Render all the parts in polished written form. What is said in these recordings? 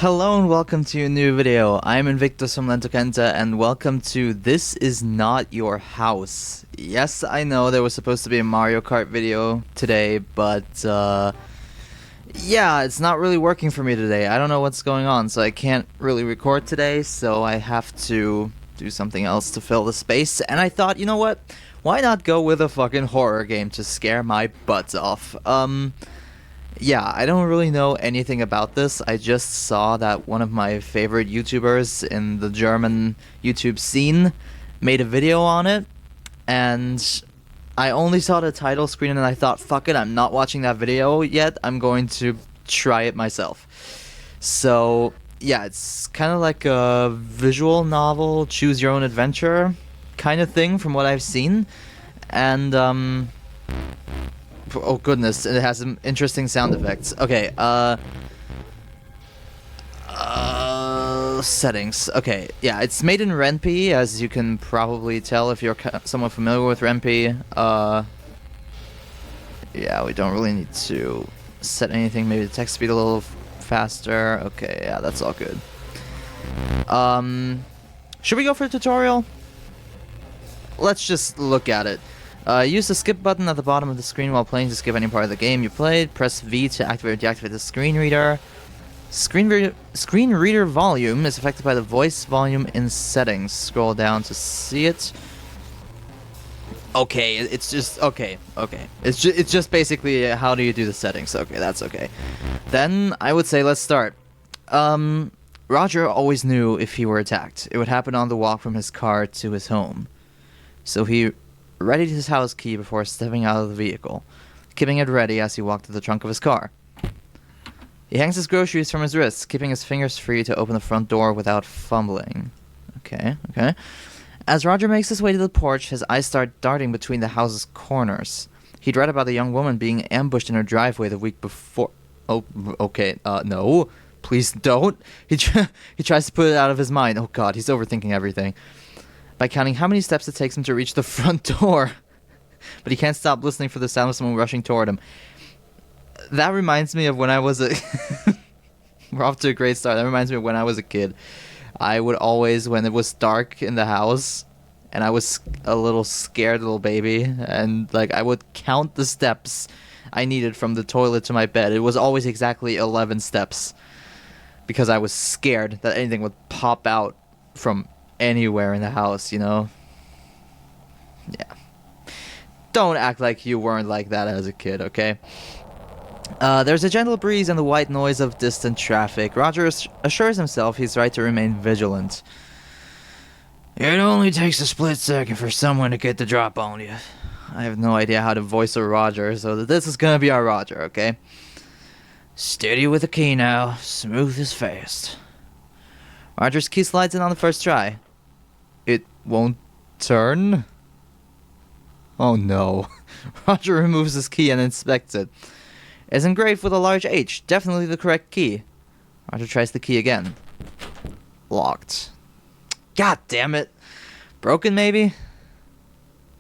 Hello and welcome to a new video. I'm Invictus from Lentokenta and welcome to This Is Not Your House. Yes, I know there was supposed to be a Mario Kart video today, but yeah, it's not really working for me today. I don't know what's going on, so I can't really record today, so I have to do something else to fill the space. And I thought, you know what? Why not go with a fucking horror game to scare my butts off? Yeah, I don't really know anything about this. I just saw that one of my favorite YouTubers in the German YouTube scene made a video on it, and I only saw the title screen and I thought, fuck it, I'm not watching that video yet. I'm going to try it myself. So, yeah, it's kind of like a visual novel, choose your own adventure kind of thing from what I've seen. And, oh goodness, it has some interesting sound effects. Okay, settings. Okay, yeah, it's made in RenP, as you can probably tell if you're somewhat familiar with RenP. Yeah, we don't really need to set anything. Maybe the text speed a little faster. Okay, yeah, that's all good. Should we go for a tutorial? Let's just look at it. Use the skip button at the bottom of the screen while playing to skip any part of the game you played. Press V to activate or deactivate the screen reader. Screen reader volume is affected by the voice volume in settings. Scroll down to see it. Okay, it's just okay. It's just basically how do you do the settings. Okay, that's okay. Then I would say let's start. Roger always knew if he were attacked, it would happen on the walk from his car to his home. So he readied his house key before stepping out of the vehicle, keeping it ready as he walked to the trunk of his car. He hangs his groceries from his wrists, keeping his fingers free to open the front door without fumbling. Okay. As Roger makes his way to the porch, his eyes start darting between the house's corners. He'd read about a young woman being ambushed in her driveway the week before. Oh, okay, no. Please don't. He tries to put it out of his mind. Oh god, he's overthinking everything. By counting how many steps it takes him to reach the front door. But he can't stop listening for the sound of someone rushing toward him. That reminds me of when I was a... We're off to a great start. That reminds me of when I was a kid. I would always, when it was dark in the house, and I was a little scared little baby, and like I would count the steps I needed from the toilet to my bed. It was always exactly 11 steps. Because I was scared that anything would pop out from anywhere in the house, you know? Yeah. Don't act like you weren't like that as a kid, okay? There's a gentle breeze and the white noise of distant traffic. Roger assures himself he's right to remain vigilant. It only takes a split second for someone to get the drop on you. I have no idea how to voice a Roger, so this is gonna be our Roger, okay? Steady with the key now. Smooth as fast. Roger's key slides in on the first try. It won't turn? Oh no. Roger removes his key and inspects it. It's engraved with a large H. Definitely the correct key. Roger tries the key again. Locked. God damn it. Broken maybe?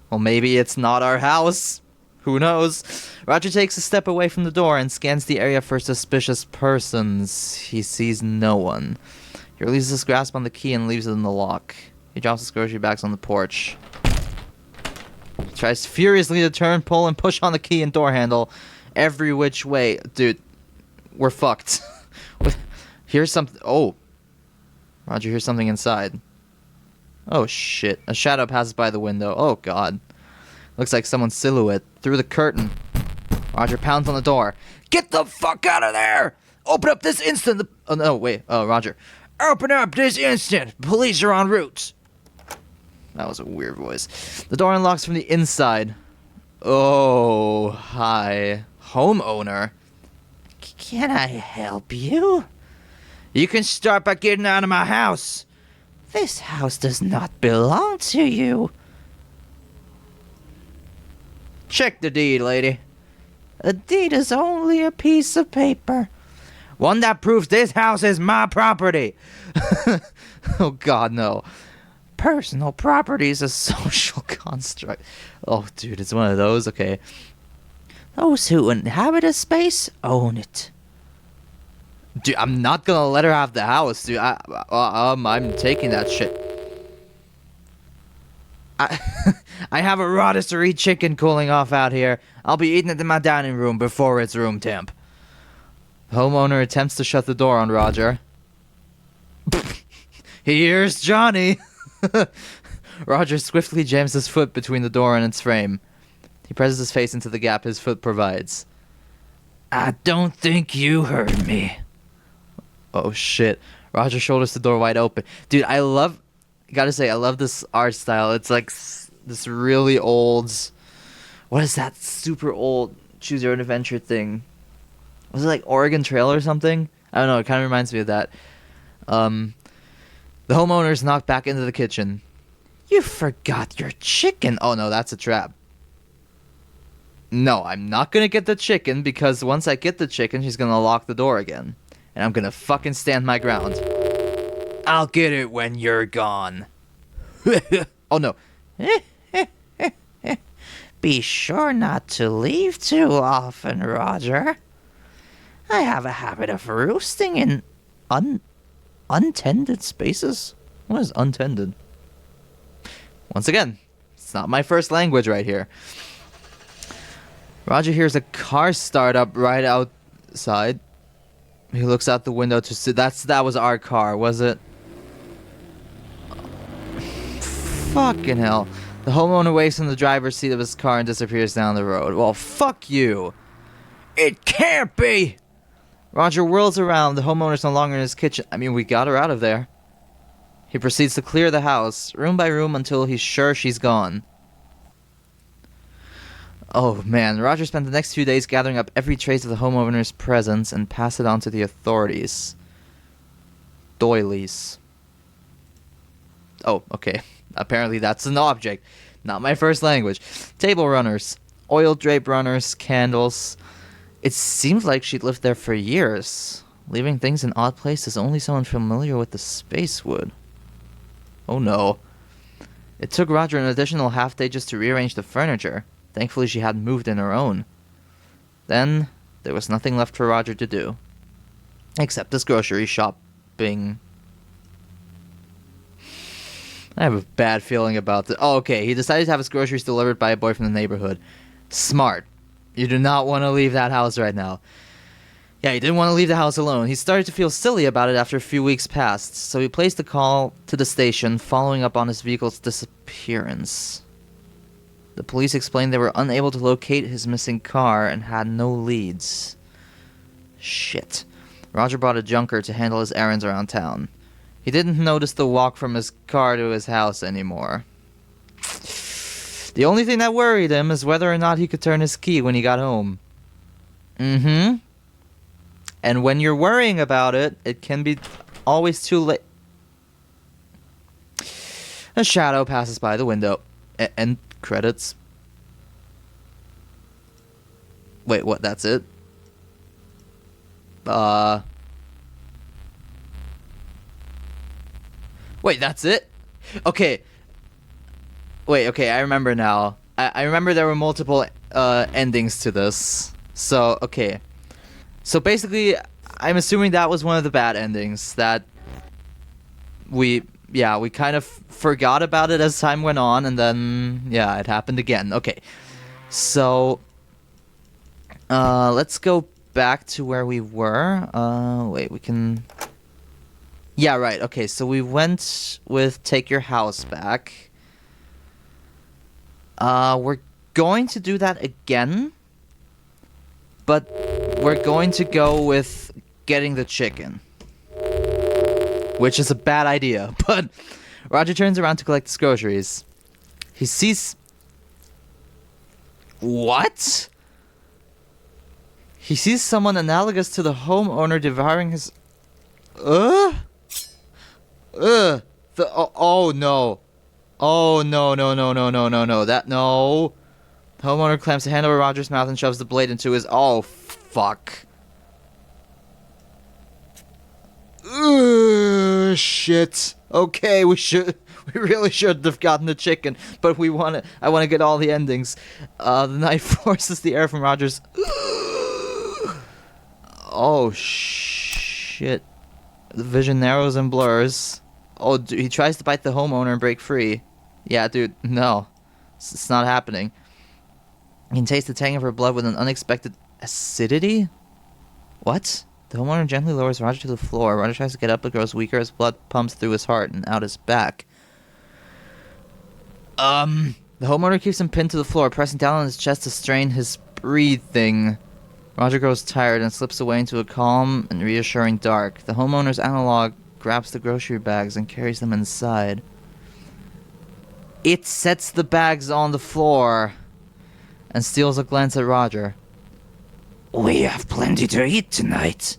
Well, maybe it's not our house. Who knows? Roger takes a step away from the door and scans the area for suspicious persons. He sees no one. He releases his grasp on the key and leaves it in the lock. He drops his grocery bags on the porch. He tries furiously to turn, pull, and push on the key and door handle every which way. Dude, we're fucked. Here's something. Oh. Roger hears something inside. Oh shit. A shadow passes by the window. Oh god. Looks like someone's silhouette through the curtain. Roger pounds on the door. Get the fuck out of there! Open up this instant! Oh no, wait. Oh, Roger. Open up this instant! Police are en route! That was a weird voice. The door unlocks from the inside. Oh, hi. Homeowner? Can I help you? You can start by getting out of my house. This house does not belong to you. Check the deed, lady. A deed is only a piece of paper. One that proves this house is my property. Oh god, no. Personal property is a social construct. Oh, dude, it's one of those? Okay. Those who inhabit a space own it. Dude, I'm not gonna let her have the house, dude. I'm taking that shit. I, I have a rotisserie chicken cooling off out here. I'll be eating it in my dining room before it's room temp. The homeowner attempts to shut the door on Roger. Here's Johnny. Roger swiftly jams his foot between the door and its frame. He presses his face into the gap his foot provides. I don't think you heard me. Oh shit. Roger shoulders the door wide open. Dude, gotta say, I love this art style. It's like this really old... What is that super old Choose Your Own Adventure thing? Was it like Oregon Trail or something? I don't know, it kind of reminds me of that. The homeowner's knocked back into the kitchen. You forgot your chicken. Oh no, that's a trap. No, I'm not gonna get the chicken because once I get the chicken, she's gonna lock the door again. And I'm gonna fucking stand my ground. I'll get it when you're gone. Oh no. Be sure not to leave too often, Roger. I have a habit of roosting in untended spaces. What is untended? Once again, it's not my first language right here. Roger hears a car start up right outside. He looks out the window to see that was our car, was it? Fucking hell. The homeowner wakes in the driver's seat of his car and disappears down the road. Well, fuck you. It can't be! Roger whirls around. The homeowner's no longer in his kitchen. I mean, we got her out of there. He proceeds to clear the house, room by room, until he's sure she's gone. Oh man, Roger spent the next few days gathering up every trace of the homeowner's presence and pass it on to the authorities. Doilies. Oh, okay. Apparently that's an object. Not my first language. Table runners. Oil drape runners. Candles. It seems like she'd lived there for years. Leaving things in odd places only someone familiar with the space would. Oh no. It took Roger an additional half day just to rearrange the furniture. Thankfully she hadn't moved in her own. Then, there was nothing left for Roger to do. Except this grocery shopping. I have a bad feeling about this. Oh, okay. He decided to have his groceries delivered by a boy from the neighborhood. Smart. You do not want to leave that house right now. Yeah, he didn't want to leave the house alone. He started to feel silly about it after a few weeks passed, so he placed a call to the station following up on his vehicle's disappearance. The police explained they were unable to locate his missing car and had no leads. Shit. Roger brought a junker to handle his errands around town. He didn't notice the walk from his car to his house anymore. The only thing that worried him is whether or not he could turn his key when he got home. Mm-hmm. And when you're worrying about it, it can be always too late. A shadow passes by the window. End credits. Wait, what? That's it? Wait, that's it? Okay. Wait, okay, I remember now. I remember there were multiple endings to this. So, okay. So basically, I'm assuming that was one of the bad endings that we kind of forgot about it as time went on, and then, yeah, it happened again. Okay. So, let's go back to where we were. Wait, we can... Yeah, right, okay, so we went with Take Your House Back. We're going to do that again, but we're going to go with getting the chicken, which is a bad idea. But Roger turns around to collect his groceries. He sees... What? He sees someone analogous to the homeowner devouring his... Oh no. Oh, no. That, no. The homeowner clamps a hand over Roger's mouth and shoves the blade into his... Oh, fuck. Shit. Okay, we really should have gotten the chicken, but I want to get all the endings. The knife forces the air from Roger's... Oh, shit. shit. The vision narrows and blurs. Oh, dude, he tries to bite the homeowner and break free. Yeah, dude, no. It's not happening. You can taste the tang of her blood with an unexpected acidity? What? The homeowner gently lowers Roger to the floor. Roger tries to get up but grows weaker as blood pumps through his heart and out his back. The homeowner keeps him pinned to the floor, pressing down on his chest to strain his breathing. Roger grows tired and slips away into a calm and reassuring dark. The homeowner's analog grabs the grocery bags and carries them inside. It sets the bags on the floor and steals a glance at Roger. We have plenty to eat tonight.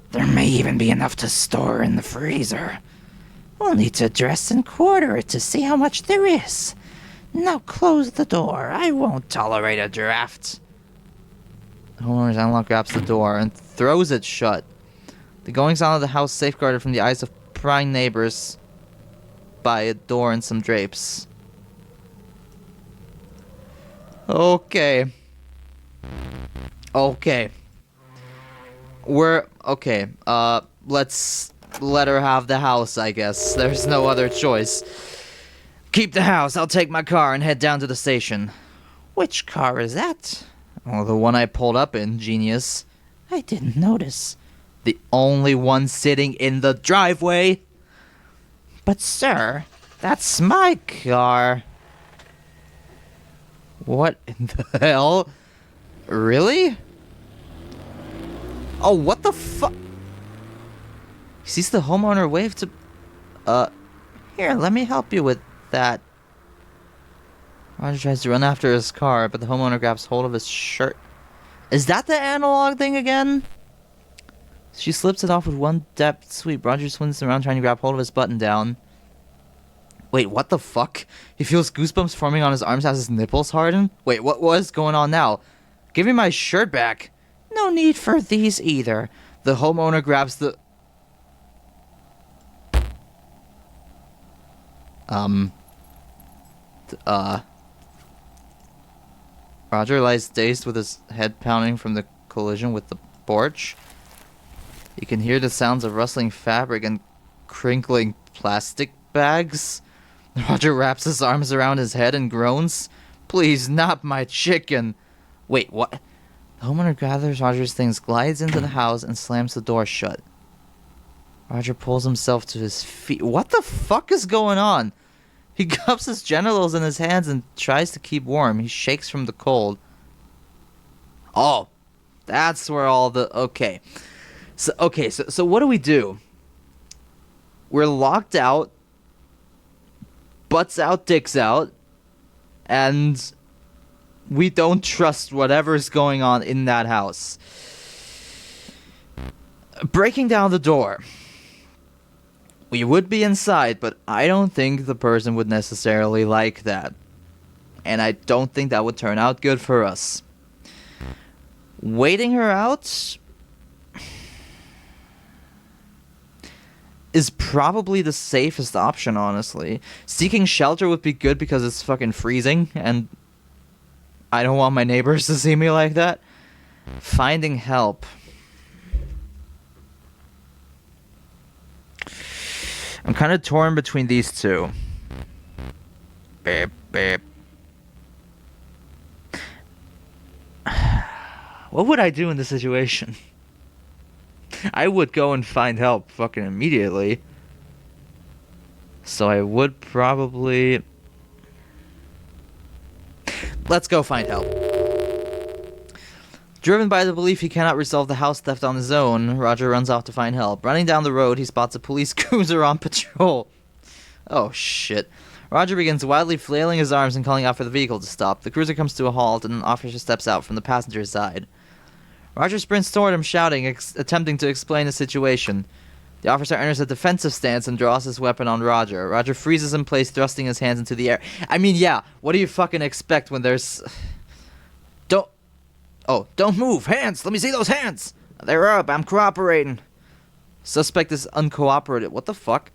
There may even be enough to store in the freezer. We'll need to dress and quarter it to see how much there is. Now close the door. I won't tolerate a draft. The homeowner's analog grabs the door and throws it shut. The goings-on of the house safeguarded from the eyes of prying neighbors by a door and some drapes. Okay. Let's let her have the house, I guess. There's no other choice. Keep the house. I'll take my car and head down to the station. Which car is that? Well, the one I pulled up in, genius. I didn't notice. The only one sitting in the driveway. But sir, that's my car. What in the hell? Really? Oh, what the fuck? He sees the homeowner wave to... Here, let me help you with that. Roger tries to run after his car, but the homeowner grabs hold of his shirt. Is that the analog thing again? She slips it off with one deft sweep. Roger swings around trying to grab hold of his button down. Wait, what the fuck? He feels goosebumps forming on his arms as his nipples harden? Wait, what was going on now? Give me my shirt back. No need for these either. The homeowner grabs the... Roger lies dazed with his head pounding from the collision with the porch. You can hear the sounds of rustling fabric and crinkling plastic bags. Roger wraps his arms around his head and groans. Please, not my chicken. Wait, what? The homeowner gathers Roger's things, glides into the house, and slams the door shut. Roger pulls himself to his feet. What the fuck is going on? He cups his genitals in his hands and tries to keep warm. He shakes from the cold. Oh, that's where all the... Okay. So what do we do? We're locked out. Butts out, dicks out. And we don't trust whatever's going on in that house. Breaking down the door. We would be inside, but I don't think the person would necessarily like that. And I don't think that would turn out good for us. Waiting her out is probably the safest option, honestly. Seeking shelter would be good because it's fucking freezing, and I don't want my neighbors to see me like that. Finding help. I'm kind of torn between these two. Beep, beep. What would I do in this situation? I would go and find help fucking immediately. So I would probably... Let's go find help. Driven by the belief he cannot resolve the house theft on his own, Roger runs off to find help. Running down the road, he spots a police cruiser on patrol. Oh, shit. Roger begins wildly flailing his arms and calling out for the vehicle to stop. The cruiser comes to a halt, and an officer steps out from the passenger side. Roger sprints toward him, shouting, attempting to explain the situation. The officer enters a defensive stance and draws his weapon on Roger. Roger freezes in place, thrusting his hands into the air. I mean, yeah, what do you fucking expect when there's... Don't move! Hands! Let me see those hands! They're up, I'm cooperating. Suspect is uncooperative. What the fuck?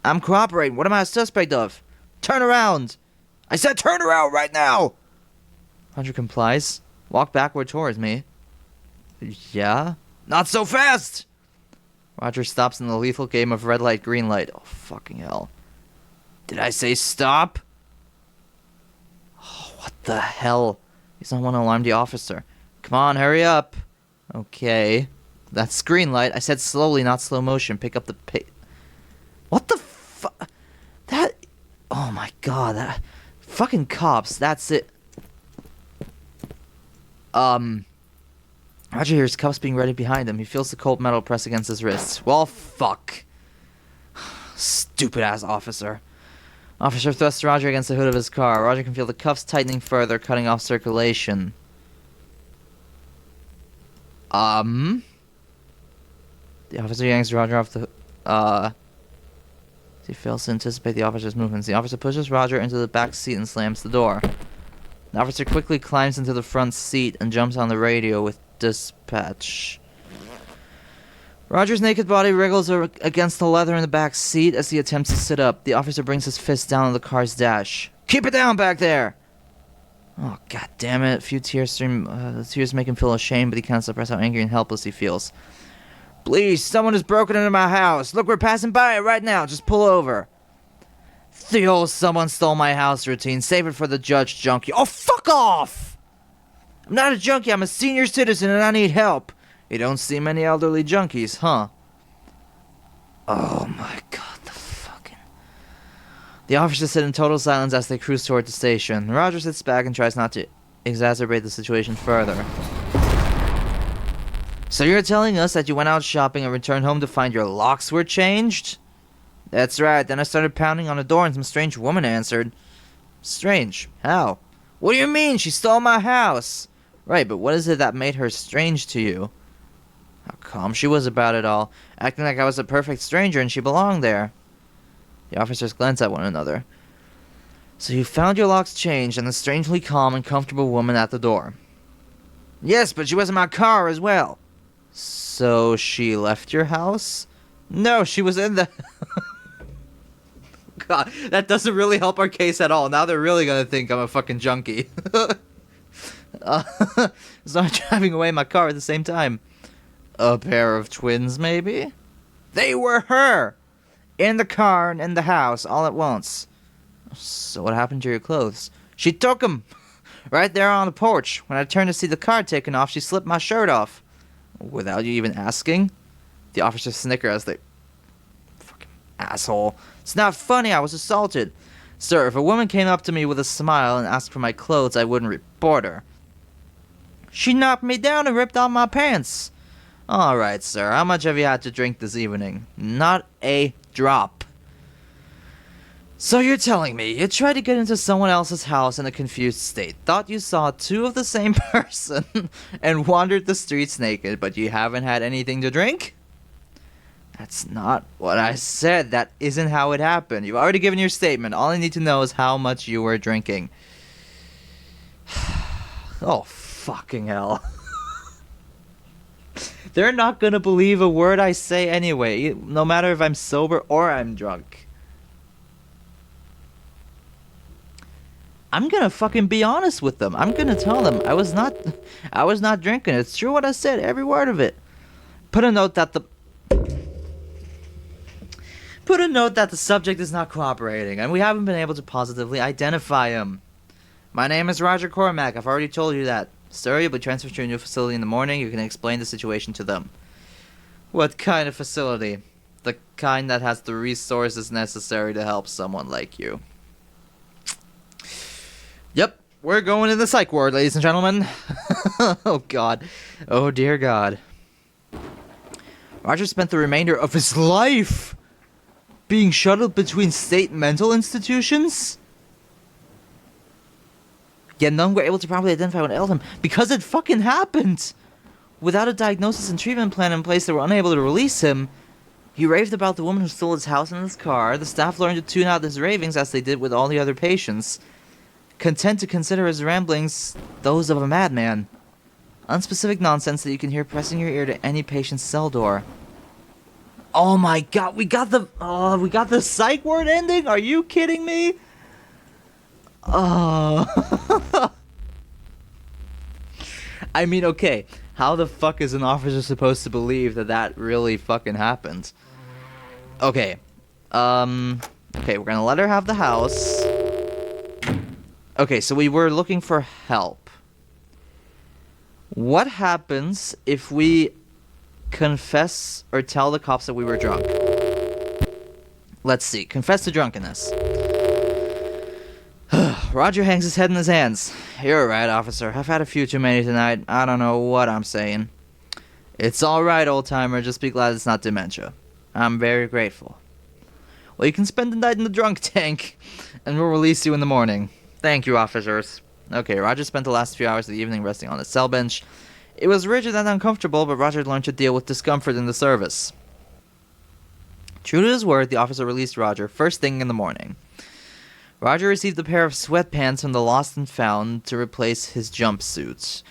I'm cooperating. What am I a suspect of? Turn around! I said turn around right now! Roger complies. Walk backward towards me. Yeah? Not so fast! Roger stops in the lethal game of red light, green light. Oh, fucking hell. Did I say stop? Oh, what the hell? He's not want to alarm the officer. Come on, hurry up. Okay. That's green light. I said slowly, not slow motion. Pick up the pace. What the fuck? That... Oh my god, that... Fucking cops, that's it. Roger hears cuffs being ready behind him. He feels the cold metal press against his wrists. Well, fuck. Stupid-ass officer. Officer thrusts Roger against the hood of his car. Roger can feel the cuffs tightening further, cutting off circulation. The officer yanks Roger off the... He fails to anticipate the officer's movements. The officer pushes Roger into the back seat and slams the door. The officer quickly climbs into the front seat and jumps on the radio with dispatch. Roger's naked body wriggles against the leather in the back seat as he attempts to sit up. The officer brings his fist down on the car's dash. Keep it down back there! Oh, god damn it. A few tears stream. The tears make him feel ashamed, but he can't suppress how angry and helpless he feels. Please, someone has broken into my house. Look, we're passing by it right now. Just pull over. The old someone stole my house routine. Save it for the judge, junkie. Oh, fuck off! I'm not a junkie. I'm a senior citizen and I need help. You don't see many elderly junkies, huh? Oh my god, the fucking... The officers sit in total silence as they cruise toward the station. Roger sits back and tries not to exacerbate the situation further. So you're telling us that you went out shopping and returned home to find your locks were changed? That's right. Then I started pounding on the door and some strange woman answered. Strange? How? What do you mean? She stole my house. Right, but what is it that made her strange to you? How calm she was about it all, acting like I was a perfect stranger and she belonged there. The officers glance at one another. So you found your locks changed and the strangely calm and comfortable woman at the door. Yes, but she was in my car as well. So she left your house? No, she was in the... God, that doesn't really help our case at all. Now they're really gonna think I'm a fucking junkie. So I'm driving away in my car at the same time. A pair of twins, maybe? They were her! In the car and in the house, all at once. So what happened to your clothes? She took them! Right there on the porch. When I turned to see the car taken off, she slipped my shirt off. Without you even asking? The officers snicker as they... Fucking asshole. It's not funny, I was assaulted. Sir, if a woman came up to me with a smile and asked for my clothes, I wouldn't report her. She knocked me down and ripped off my pants. Alright, sir, how much have you had to drink this evening? Not a drop. So you're telling me you tried to get into someone else's house in a confused state, thought you saw two of the same person, and wandered the streets naked, but you haven't had anything to drink? That's not what I said. That isn't how it happened. You've already given your statement. All I need to know is how much you were drinking. Oh, fucking hell. They're not gonna believe a word I say anyway, no matter if I'm sober or I'm drunk. I'm gonna fucking be honest with them. I'm gonna tell them I was not drinking. It's true what I said, every word of it. Put a note that the subject is not cooperating, and we haven't been able to positively identify him. My name is Roger Cormack. I've already told you that. Sir, you'll be transferred to a new facility in the morning. You can explain the situation to them. What kind of facility? The kind that has the resources necessary to help someone like you. Yep, we're going in the psych ward, ladies and gentlemen. Oh, God. Oh, dear God. Roger spent the remainder of his life being shuttled between state mental institutions? Yet none were able to properly identify what ailed him because it fucking happened. Without a diagnosis and treatment plan in place, they were unable to release him. He raved about the woman who stole his house and his car. The staff learned to tune out his ravings as they did with all the other patients, content to consider his ramblings those of a madman. Unspecific nonsense that you can hear pressing your ear to any patient's cell door. Oh my God, we got the psych ward ending? Are you kidding me? Oh. I mean, okay. How the fuck is an officer supposed to believe that that really fucking happened? Okay. Okay, we're gonna let her have the house. Okay, so we were looking for help. What happens if we confess or tell the cops that we were drunk? Let's see. Confess to drunkenness. Roger hangs his head in his hands. You're right, officer. I've had a few too many tonight. I don't know what I'm saying. It's alright, old-timer. Just be glad it's not dementia. I'm very grateful. Well, you can spend the night in the drunk tank, and we'll release you in the morning. Thank you, officers. Okay, Roger spent the last few hours of the evening resting on his cell bench. It was rigid and uncomfortable, but Roger learned to deal with discomfort in the service. True to his word, the officer released Roger first thing in the morning. Roger received a pair of sweatpants from the Lost and Found to replace his jumpsuit.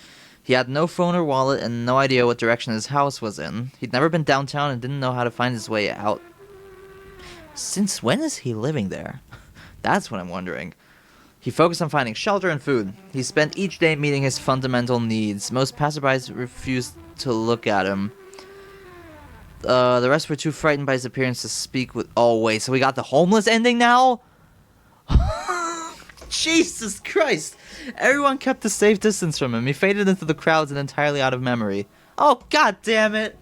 He had no phone or wallet and no idea what direction his house was in. He'd never been downtown and didn't know how to find his way out. Since when is he living there? That's what I'm wondering. He focused on finding shelter and food. He spent each day meeting his fundamental needs. Most passerbys refused to look at him. The rest were too frightened by his appearance to speak with... Oh, wait, so we got the homeless ending now? Jesus Christ! Everyone kept a safe distance from him. He faded into the crowds and entirely out of memory. Oh, god damn it!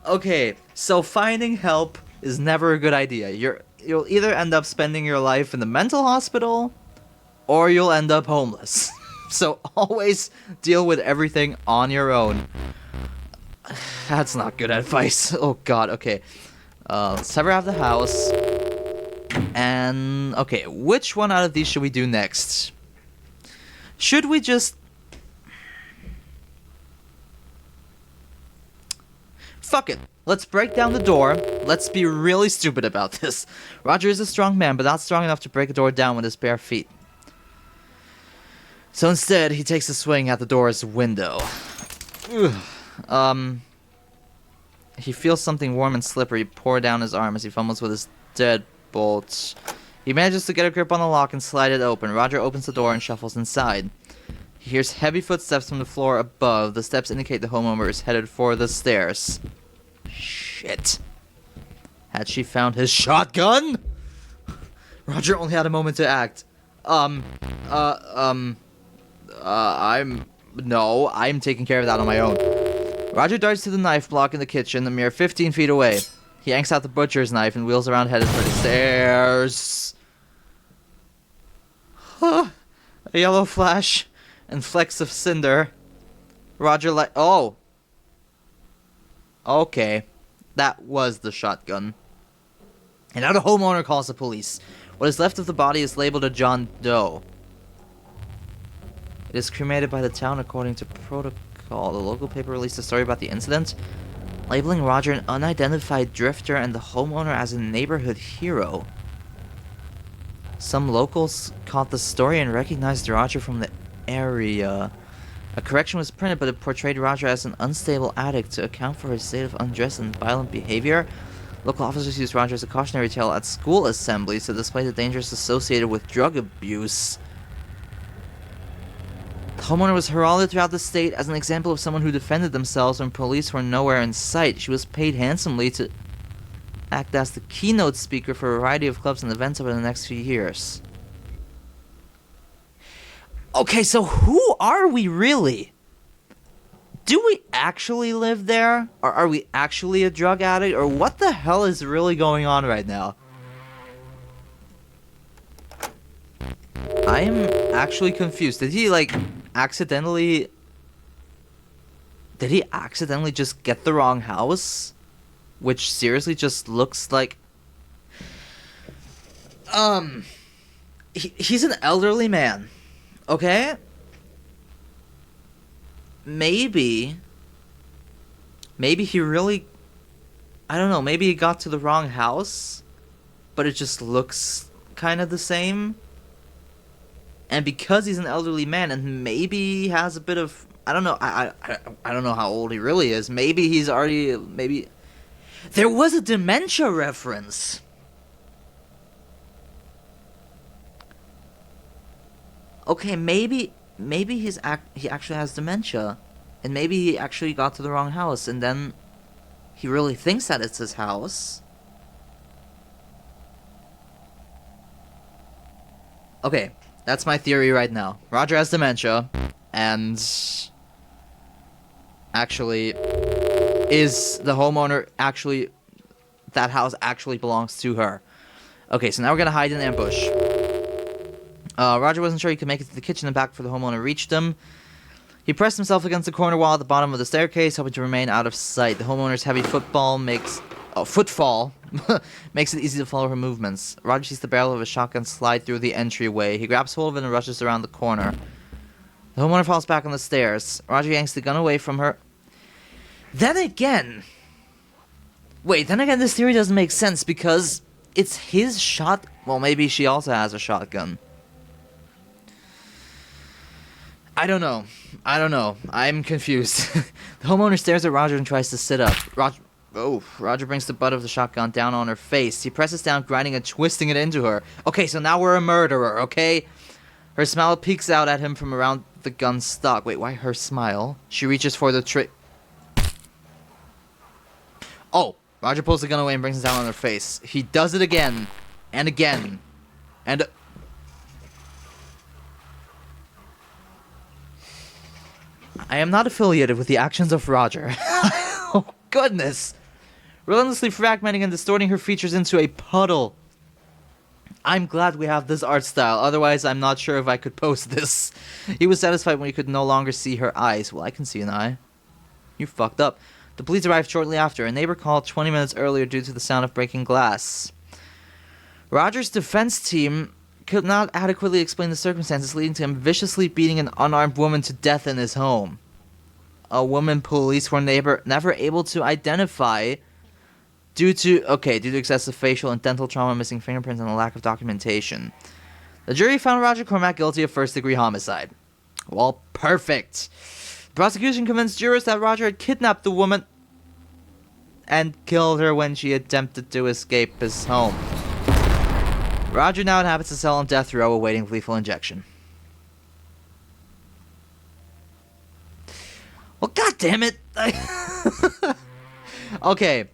Okay, so finding help is never a good idea. You'll either end up spending your life in the mental hospital, or you'll end up homeless. So always deal with everything on your own. That's not good advice. Oh god, okay. Let's have her have the house. And, okay, which one out of these should we do next? Should we just... Fuck it. Let's break down the door. Let's be really stupid about this. Roger is a strong man, but not strong enough to break a door down with his bare feet. So instead, he takes a swing at the door's window. He feels something warm and slippery pour down his arm as he fumbles with his deadbolt. He manages to get a grip on the lock and slide it open. Roger opens the door and shuffles inside. He hears heavy footsteps from the floor above. The steps indicate the homeowner is headed for the stairs. Shit. Had she found his shotgun? Roger only had a moment to act. I'm taking care of that on my own. Roger darts to the knife block in the kitchen, a mere 15 feet away. He yanks out the butcher's knife and wheels around headed for the stairs. A yellow flash and flecks of cinder. Roger oh. Okay. That was the shotgun. And now the homeowner calls the police. What is left of the body is labeled a John Doe. It is cremated by the town according to protocol. The local paper released a story about the incident, labeling Roger an unidentified drifter and the homeowner as a neighborhood hero. Some locals caught the story and recognized Roger from the area. A correction was printed, but it portrayed Roger as an unstable addict to account for his state of undress and violent behavior. Local officers used Roger as a cautionary tale at school assemblies to display the dangers associated with drug abuse. The homeowner was heralded throughout the state as an example of someone who defended themselves when police were nowhere in sight. She was paid handsomely to act as the keynote speaker for a variety of clubs and events over the next few years. Okay, so who are we really? Do we actually live there? Or are we actually a drug addict? Or what the hell is really going on right now? I am actually confused. Did he, like, accidentally... Did he accidentally just get the wrong house? Which seriously just looks like... He's an elderly man. Okay? Maybe he really... I don't know, maybe he got to the wrong house, but it just looks kind of the same. And because he's an elderly man and maybe he has a bit of... I don't know, I don't know how old he really is. Maybe he's already... Maybe... There was a dementia reference. Okay, maybe he actually has dementia, And maybe he actually got to the wrong house, and then he really thinks that it's his house. Okay, that's my theory right now. Roger has dementia, and actually, is the homeowner actually, that house actually belongs to her. Okay, so now we're gonna hide in an ambush. Roger wasn't sure he could make it to the kitchen and back before the homeowner reached him. He pressed himself against the corner wall at the bottom of the staircase, hoping to remain out of sight. The homeowner's heavy footfall makes it easy to follow her movements. Roger sees the barrel of a shotgun slide through the entryway. He grabs hold of it and rushes around the corner. The homeowner falls back on the stairs. Roger yanks the gun away from her. Then again, this theory doesn't make sense because it's his shot. Well, maybe she also has a shotgun. I don't know. I'm confused. The homeowner stares at Roger and tries to sit up. Roger brings the butt of the shotgun down on her face. He presses down, grinding and twisting it into her. Okay, so now we're a murderer, okay? Her smile peeks out at him from around the gun stock. Wait, why her smile? She reaches for the Oh, Roger pulls the gun away and brings it down on her face. He does it again, and again, and... I am not affiliated with the actions of Roger. Oh, goodness. Relentlessly fragmenting and distorting her features into a puddle. I'm glad we have this art style, otherwise I'm not sure if I could post this. He was satisfied when he could no longer see her eyes. Well, I can see an eye. You fucked up. The police arrived shortly after. A neighbor called 20 minutes earlier due to the sound of breaking glass. Roger's defense team could not adequately explain the circumstances, leading to him viciously beating an unarmed woman to death in his home. A woman police were never able to identify due to excessive facial and dental trauma, missing fingerprints, and a lack of documentation. The jury found Roger Cormack guilty of first-degree homicide. Well, perfect. The prosecution convinced jurors that Roger had kidnapped the woman and killed her when she attempted to escape his home. Roger now inhabits a cell on death row awaiting lethal injection. Well, goddammit! Okay.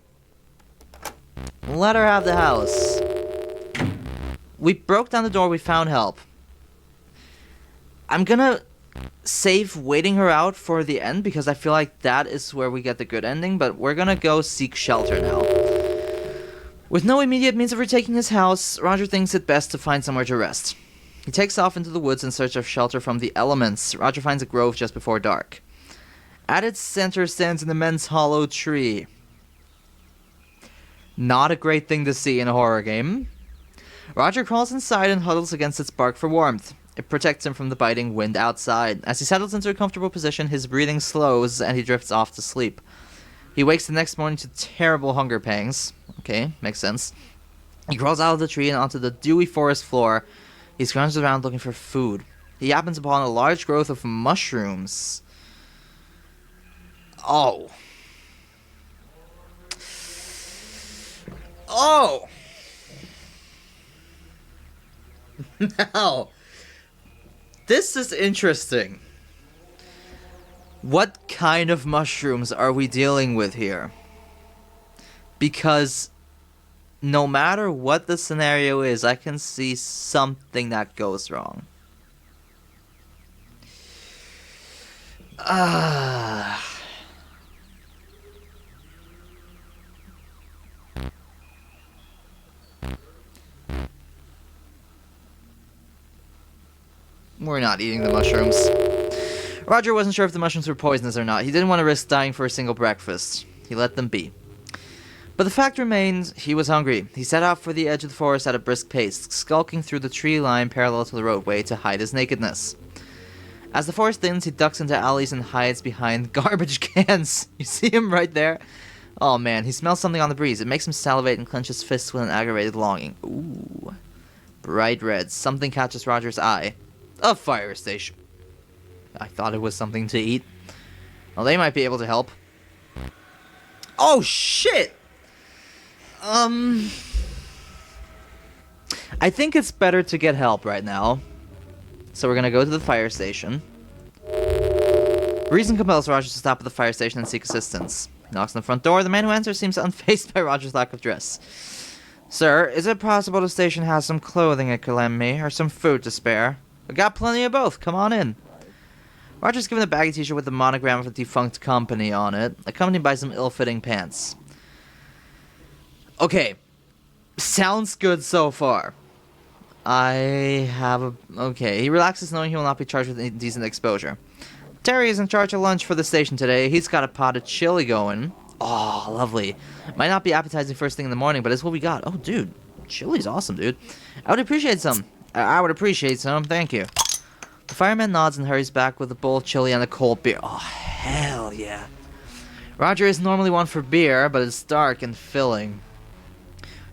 Let her have the house. We broke down the door, we found help. I'm gonna save waiting her out for the end because I feel like that is where we get the good ending, but we're gonna go seek shelter now. With no immediate means of retaking his house, Roger thinks it best to find somewhere to rest. He takes off into the woods in search of shelter from the elements. Roger finds a grove just before dark. At its center stands an immense hollow tree. Not a great thing to see in a horror game. Roger crawls inside and huddles against its bark for warmth. It protects him from the biting wind outside. As he settles into a comfortable position, his breathing slows and he drifts off to sleep. He wakes the next morning to terrible hunger pangs. Okay, makes sense. He crawls out of the tree and onto the dewy forest floor. He scrounges around looking for food. He happens upon a large growth of mushrooms. Oh. Oh! Now, this is interesting. What kind of mushrooms are we dealing with here? Because no matter what the scenario is, I can see something that goes wrong. We're not eating the mushrooms. Roger wasn't sure if the mushrooms were poisonous or not. He didn't want to risk dying for a single breakfast. He let them be. But the fact remains, he was hungry. He set out for the edge of the forest at a brisk pace, skulking through the tree line parallel to the roadway to hide his nakedness. As the forest thins, he ducks into alleys and hides behind garbage cans. You see him right there? Oh man, he smells something on the breeze. It makes him salivate and clench his fists with an aggravated longing. Ooh. Bright red. Something catches Roger's eye. A fire station. I thought it was something to eat. Well, they might be able to help. Oh, shit! I think it's better to get help right now. So we're gonna go to the fire station. Reason compels Roger to stop at the fire station and seek assistance. He knocks on the front door. The man who answers seems unfazed by Roger's lack of dress. Sir, is it possible the station has some clothing it could lend me, or some food to spare? I got plenty of both. Come on in. Roger's given a baggy t-shirt with the monogram of a defunct company on it, accompanied by some ill-fitting pants. Okay. Sounds good so far. Okay. He relaxes knowing he will not be charged with indecent exposure. Terry is in charge of lunch for the station today. He's got a pot of chili going. Oh, lovely. Might not be appetizing first thing in the morning, but it's what we got. Oh, dude. Chili's awesome, dude. I would appreciate some. Thank you. The fireman nods and hurries back with a bowl of chili and a cold beer. Oh, hell yeah. Roger is normally one for beer, but it's dark and filling.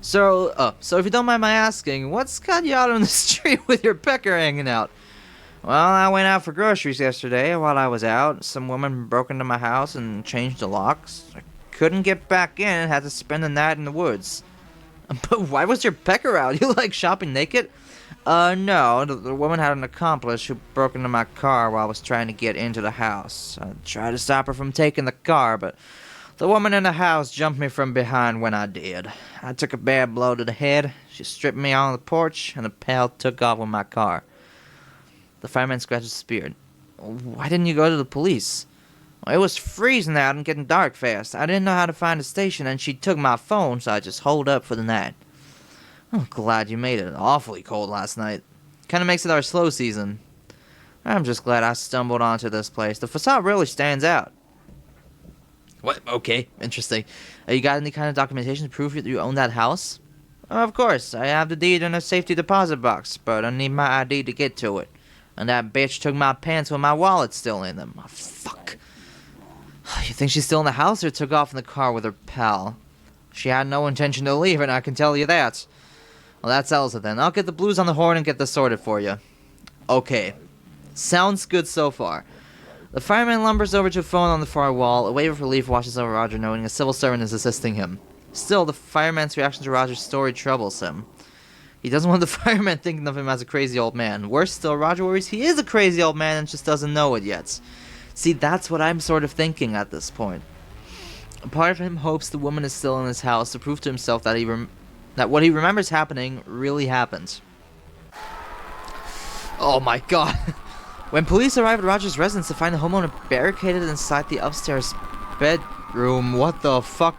So if you don't mind my asking, what's got you out on the street with your pecker hanging out? Well, I went out for groceries yesterday. While I was out, some woman broke into my house and changed the locks. I couldn't get back in and had to spend the night in the woods. But why was your pecker out? You like shopping naked? No. The woman had an accomplice who broke into my car while I was trying to get into the house. I tried to stop her from taking the car, but the woman in the house jumped me from behind when I did. I took a bad blow to the head. She stripped me on the porch, and the pal took off with my car. The fireman scratches his beard. Why didn't you go to the police? Well, it was freezing out and getting dark fast. I didn't know how to find a station, and she took my phone, so I just holed up for the night. I'm glad you made it. Awfully cold last night. Kinda makes it our slow season. I'm just glad I stumbled onto this place. The facade really stands out. What? Okay, interesting. You got any kind of documentation to prove that you own that house? Of course, I have the deed in a safety deposit box, but I need my ID to get to it. And that bitch took my pants with my wallet still in them. Oh, fuck. You think she's still in the house or took off in the car with her pal? She had no intention to leave, and I can tell you that. Well, that settles it then. I'll get the blues on the horn and get this sorted for you. Okay. Sounds good so far. The fireman lumbers over to a phone on the far wall. A wave of relief washes over Roger, knowing a civil servant is assisting him. Still, the fireman's reaction to Roger's story troubles him. He doesn't want the fireman thinking of him as a crazy old man. Worse still, Roger worries he is a crazy old man and just doesn't know it yet. See, that's what I'm sort of thinking at this point. A part of him hopes the woman is still in his house to prove to himself that that what he remembers happening really happened. Oh my god. When police arrive at Roger's residence to find the homeowner barricaded inside the upstairs bedroom, what the fuck?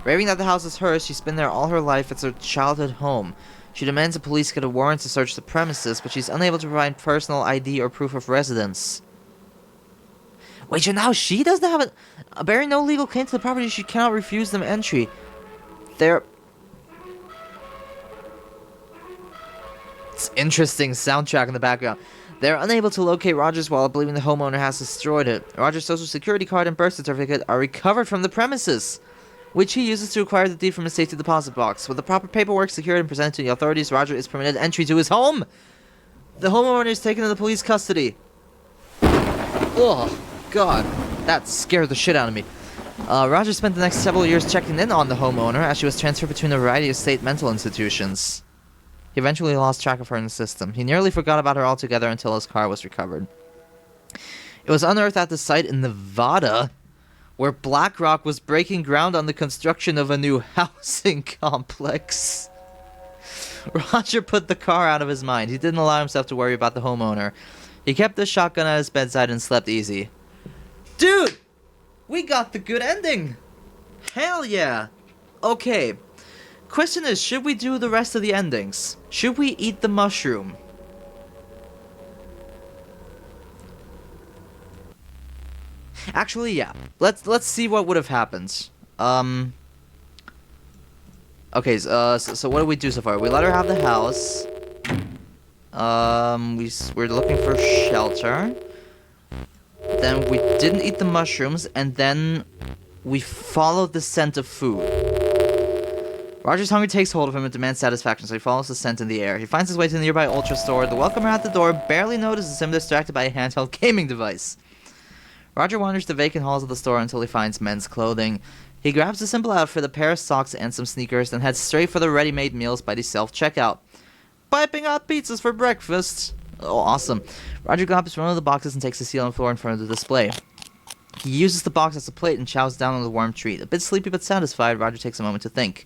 Raving that the house is hers, she's been there all her life, it's her childhood home. She demands the police get a warrant to search the premises, but she's unable to provide personal ID or proof of residence. Wait, so now she doesn't have bearing no legal claim to the property, she cannot refuse them entry. It's interesting soundtrack in the background. They're unable to locate Roger's wallet, believing the homeowner has destroyed it. Roger's social security card and birth certificate are recovered from the premises, which he uses to acquire the deed from his safety deposit box. With the proper paperwork secured and presented to the authorities, Roger is permitted entry to his home. The homeowner is taken into police custody. Oh, God. That scared the shit out of me. Roger spent the next several years checking in on the homeowner as she was transferred between a variety of state mental institutions. He eventually lost track of her in the system. He nearly forgot about her altogether until his car was recovered. It was unearthed at the site in Nevada where BlackRock was breaking ground on the construction of a new housing complex. Roger put the car out of his mind. He didn't allow himself to worry about the homeowner. He kept the shotgun at his bedside and slept easy. Dude! We got the good ending! Hell yeah! Okay. Question is, should we do the rest of the endings? Should we eat the mushroom? Actually, yeah. Let's see what would have happened. Okay, so what do we do so far? We let her have the house. We're looking for shelter. Then we didn't eat the mushrooms, and then we followed the scent of food. Roger's hunger takes hold of him and demands satisfaction, so he follows the scent in the air. He finds his way to the nearby Ultra store. The welcomer at the door barely notices him, distracted by a handheld gaming device. Roger wanders the vacant halls of the store until he finds men's clothing. He grabs a simple outfit, a pair of socks, and some sneakers, then heads straight for the ready-made meals by the self-checkout. Piping hot pizzas for breakfast! Oh, awesome. Roger grabs one of the boxes and takes a seat on the floor in front of the display. He uses the box as a plate and chows down on the warm treat. A bit sleepy but satisfied, Roger takes a moment to think.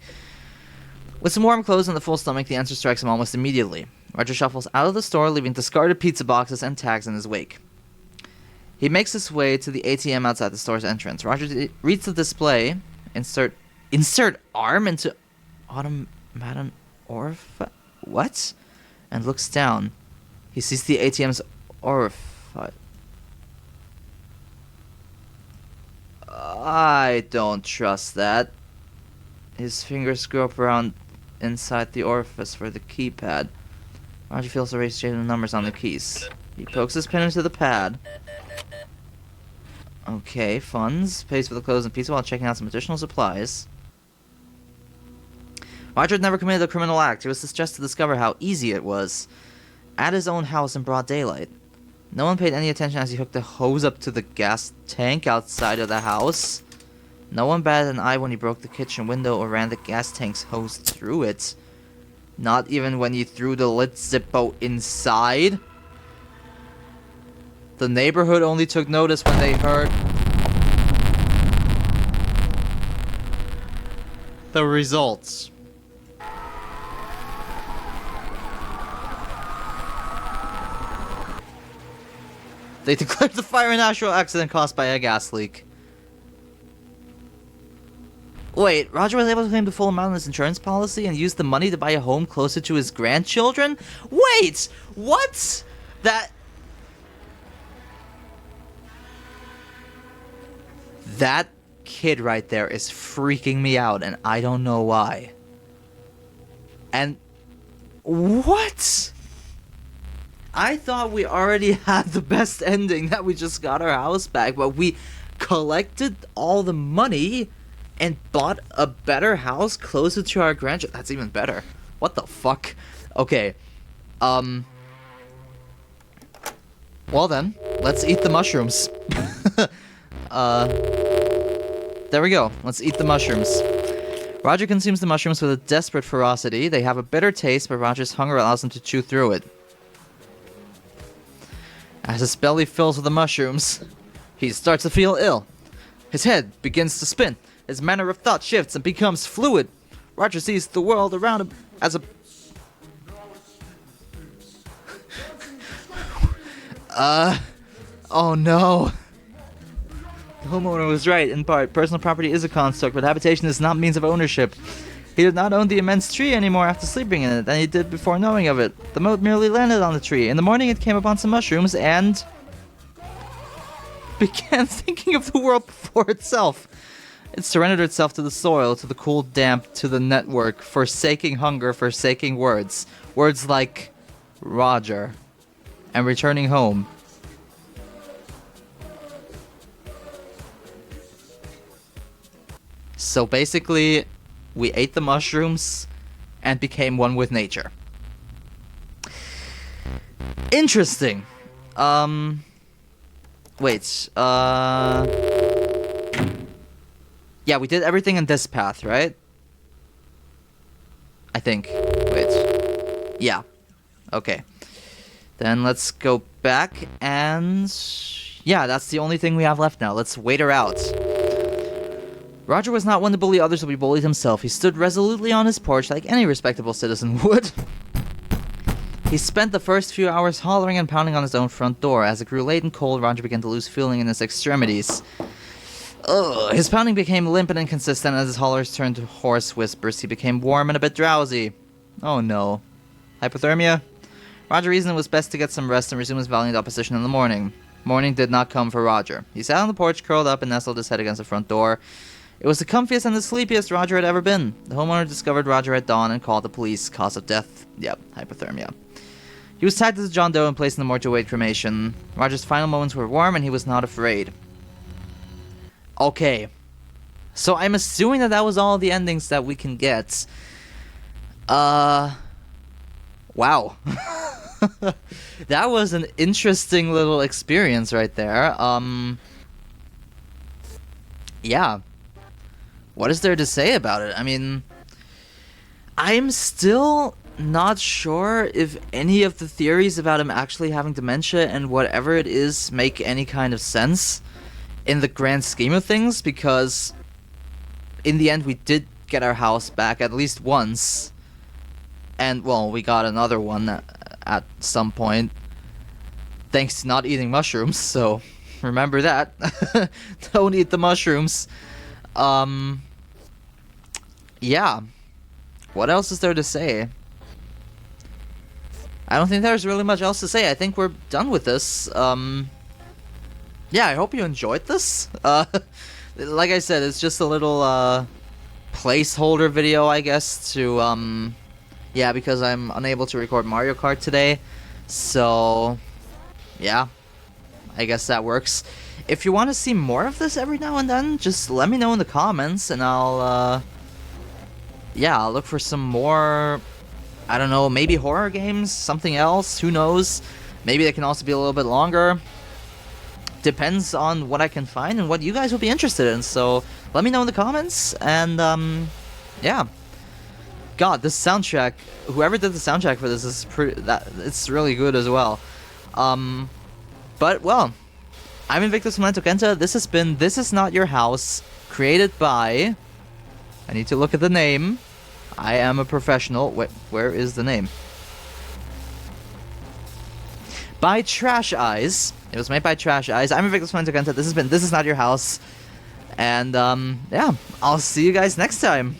With some warm clothes and a full stomach, the answer strikes him almost immediately. Roger shuffles out of the store, leaving discarded pizza boxes and tags in his wake. He makes his way to the ATM outside the store's entrance. Roger reads the display, insert arm into automatic orifice, what? And looks down. He sees the ATM's orifice. I don't trust that. His fingers grope around inside the orifice for the keypad. Roger feels the race shading the numbers on the keys. He pokes his pen into the pad. Okay, funds. Pays for the clothes and pizza while checking out some additional supplies. Roger had never committed a criminal act. He was distressed to discover how easy it was. At his own house in broad daylight. No one paid any attention as he hooked the hose up to the gas tank outside of the house. No one batted an eye when he broke the kitchen window or ran the gas tank's hose through it. Not even when he threw the lit Zippo inside. The neighborhood only took notice when they heard the results. They declared the fire a natural accident caused by a gas leak. Wait, Roger was able to claim the full amount of his insurance policy and use the money to buy a home closer to his grandchildren? Wait! What? That kid right there is freaking me out, and I don't know why. And what? I thought we already had the best ending, that we just got our house back, but we collected all the money and bought a better house closer to our grandchildren. That's even better. What the fuck? Okay. Well then, let's eat the mushrooms. There we go. Let's eat the mushrooms. Roger consumes the mushrooms with a desperate ferocity. They have a bitter taste, but Roger's hunger allows him to chew through it. As his belly fills with the mushrooms, he starts to feel ill. His head begins to spin. His manner of thought shifts and becomes fluid. Roger sees the world around him as a... Oh no. The homeowner was right, in part. Personal property is a construct, but habitation is not means of ownership. He did not own the immense tree anymore after sleeping in it than he did before knowing of it. The mote merely landed on the tree. In the morning it came upon some mushrooms and... began thinking of the world before itself. It surrendered itself to the soil, to the cool damp, to the network, forsaking hunger, forsaking words. Words like Roger and returning home. So basically, we ate the mushrooms and became one with nature. Interesting. Wait, yeah, we did everything in this path, right? I think. Wait. Yeah. Okay. Then let's go back and... yeah, that's the only thing we have left now. Let's wait her out. Roger was not one to bully others, so he bullied himself. He stood resolutely on his porch like any respectable citizen would. He spent the first few hours hollering and pounding on his own front door. As it grew late and cold, Roger began to lose feeling in his extremities. Ugh. His pounding became limp and inconsistent as his hollers turned to hoarse whispers. He became warm and a bit drowsy. Oh no. Hypothermia? Roger reasoned it was best to get some rest and resume his valiant opposition in the morning. Morning did not come for Roger. He sat on the porch, curled up, and nestled his head against the front door. It was the comfiest and the sleepiest Roger had ever been. The homeowner discovered Roger at dawn and called the police. Cause of death? Yep, hypothermia. He was tied to the John Doe and placed in the morgue to await cremation. Roger's final moments were warm and he was not afraid. Okay. So I'm assuming that that was all the endings that we can get. Wow. That was an interesting little experience right there. Yeah. What is there to say about it? I mean, I'm still not sure if any of the theories about him actually having dementia and whatever it is make any kind of sense. in the grand scheme of things, because in the end we did get our house back at least once. And, well, we got another one at some point, thanks to not eating mushrooms, so remember that. Don't eat the mushrooms. Yeah. What else is there to say? I don't think there's really much else to say. I think we're done with this. Yeah, I hope you enjoyed this. Like I said, it's just a little, placeholder video, I guess, to, yeah, because I'm unable to record Mario Kart today. So, yeah, I guess that works. If you want to see more of this every now and then, just let me know in the comments, and I'll, yeah, I'll look for some more, I don't know, maybe horror games, something else, who knows. Maybe they can also be a little bit longer. Depends on what I can find and what you guys will be interested in, so let me know in the comments, and, yeah. God, this soundtrack, whoever did the soundtrack for this is it's really good as well. But, well, I'm Invictus from Kenta. This has been This Is Not Your House, created by, I need to look at the name. I am a professional. Wait, where is the name? By Trasheyes. It was made by Trasheyes. I'm Invictus from Kenta. This has been This Is Not Your House. And, yeah, I'll see you guys next time.